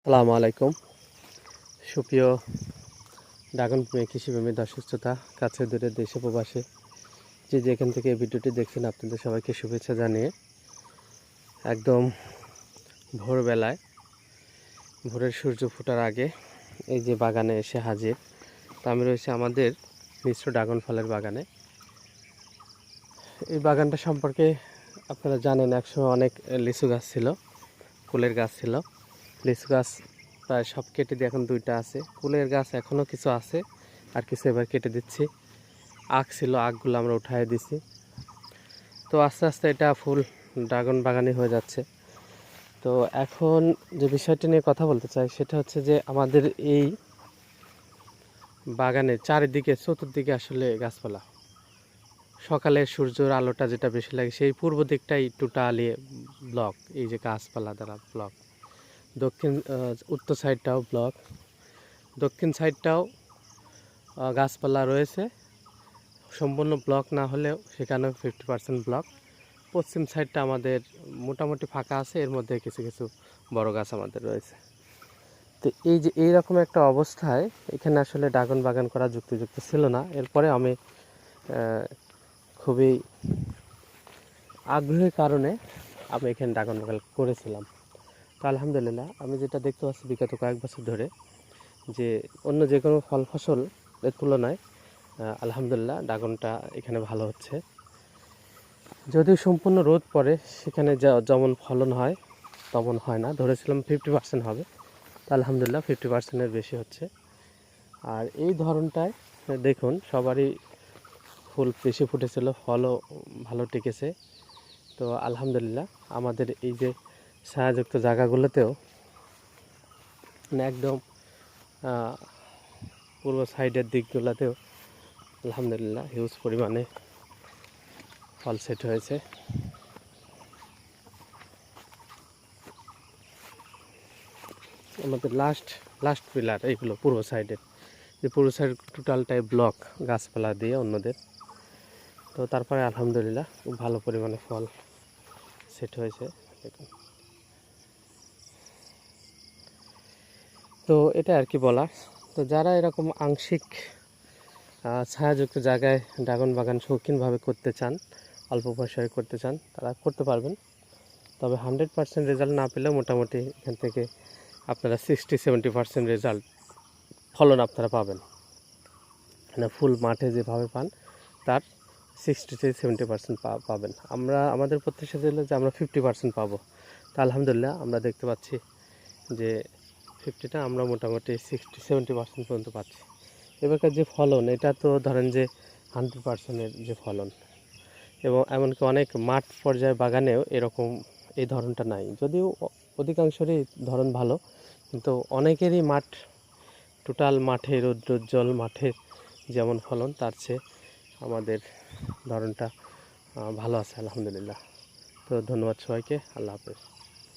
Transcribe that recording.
আসসালামু আলাইকুম। সুপ্রিয় ড্রাগন প্রেমী কৃষিপ্রেমী দর্শক শ্রোতা, কাছে দূরে দেশে প্রবাসে যে যেখান থেকে এই ভিডিওটি দেখছেন, আপনাদের সবাইকে শুভেচ্ছা জানিয়ে একদম ভোরবেলায়, ভোরের সূর্য ফোটার আগে এই যে বাগানে এসে হাজির। তো আমি রয়েছে আমাদের মিশ্র ড্রাগন ফলের বাগানে। এই বাগানটা সম্পর্কে আপনারা জানেন, একসময় অনেক লিচু গাছ ছিল, কুলের গাছ ছিল। লিচু গাছ প্রায় সব কেটে দিয়ে এখন দুইটা আছে। কুলের গাছ এখনও কিছু আছে, আর কিছু এবার কেটে দিচ্ছি। আখ ছিল, আখগুলো আমরা উঠাই দিছি। তো আস্তে আস্তে এটা ফুল ড্রাগন বাগানই হয়ে যাচ্ছে। তো এখন যে বিষয়টি নিয়ে কথা বলতে চাই সেটা হচ্ছে যে আমাদের এই বাগানের চারিদিকে চতুর্দিকে আসলে গাছপালা। সকালের সূর্যের আলোটা যেটা বেশি লাগে সেই পূর্ব দিকটাই টোটালি ব্লক, এই যে গাছপালা দ্বারা ব্লক। উত্তর সাইডটাও ব্লক, দক্ষিণ সাইডটাও গাছপালা রয়েছে, সম্পূর্ণ ব্লক না হলেও সেখানেও 50% ব্লক। পশ্চিম সাইডটা আমাদের মোটামুটি ফাঁকা আছে, এর মধ্যে কিছু কিছু বড় গাছ আমাদের রয়েছে। তো এই যে এইরকম একটা অবস্থায় এখানে আসলে ড্রাগন বাগান করা যুক্তিযুক্ত ছিল না। এরপরে আমি খুবই আগ্রহের কারণে আমি এখানে ড্রাগন বাগান করেছিলাম। তো আলহামদুলিল্লাহ, আমি যেটা দেখতে পাচ্ছি বিগত কয়েক বছর ধরে যে অন্য যে কোনো ফল ফসলের তুলনায় আলহামদুলিল্লাহ ড্রাগনটা এখানে ভালো হচ্ছে। যদিও সম্পূর্ণ রোদ পড়ে, সেখানে যেমন ফলন হয় তেমন হয় না। ধরেছিলাম 50% হবে, তো আলহামদুলিল্লাহ 50%-এর বেশি হচ্ছে। আর এই ধরনটায় দেখুন সবারই ফুল বেশি ফুটেছিল, ফলও ভালো টিকেছে। তো আলহামদুলিল্লাহ আমাদের এই যে ছায়াযুক্ত জায়গাগুলোতেও একদম পূর্ব সাইডের দিকগুলোতেও আলহামদুলিল্লাহ হিউজ পরিমাণে ফল সেট হয়েছে। আমাদের লাস্ট পিলার এইগুলো পূর্ব সাইডের, যে পূর্ব সাইড টোটালটাই ব্লক গাছপালা দিয়ে অন্যদের। তো তারপরে আলহামদুলিল্লাহ খুব ভালো পরিমাণে ফল সেট হয়েছে দেখুন। তো এটা আর কি বলার। তো যারা এরকম আংশিক ছায়াযুক্ত জায়গায় ড্রাগন বাগান শৌখিনভাবে করতে চান, অল্প পয়সায় করতে চান, তারা করতে পারবেন। তবে 100% রেজাল্ট না পেলেও মোটামুটি এখান থেকে আপনারা 60-70% রেজাল্ট ফলন আপনারা পাবেন। মানে ফুল মাঠে যেভাবে পান তার 60-70% পাবেন। আমাদের প্রত্যাশা ছিল যে আমরা 50% পাবো। তো আলহামদুলিল্লাহ আমরা দেখতে পাচ্ছি যে 50টা আমরা মোটামুটি 60-70% পর্যন্ত পাচ্ছি। এবারকার যে ফলন, এটা তো ধরেন যে 100%-এর যে ফলন, এবং এমনকি অনেক মাঠ পর্যায়ে বাগানেও এরকম এই ধরনটা নাই। যদিও অধিকাংশেরই ধরন ভালো, কিন্তু অনেকেরই মাঠ টোটাল মাঠে রৌদ্রোজ্জ্বল মাঠের যেমন ফলন, তার চেয়ে আমাদের ধরনটা ভালো আছে আলহামদুলিল্লাহ। তো ধন্যবাদ সবাইকে, আল্লাহ হাফেজ।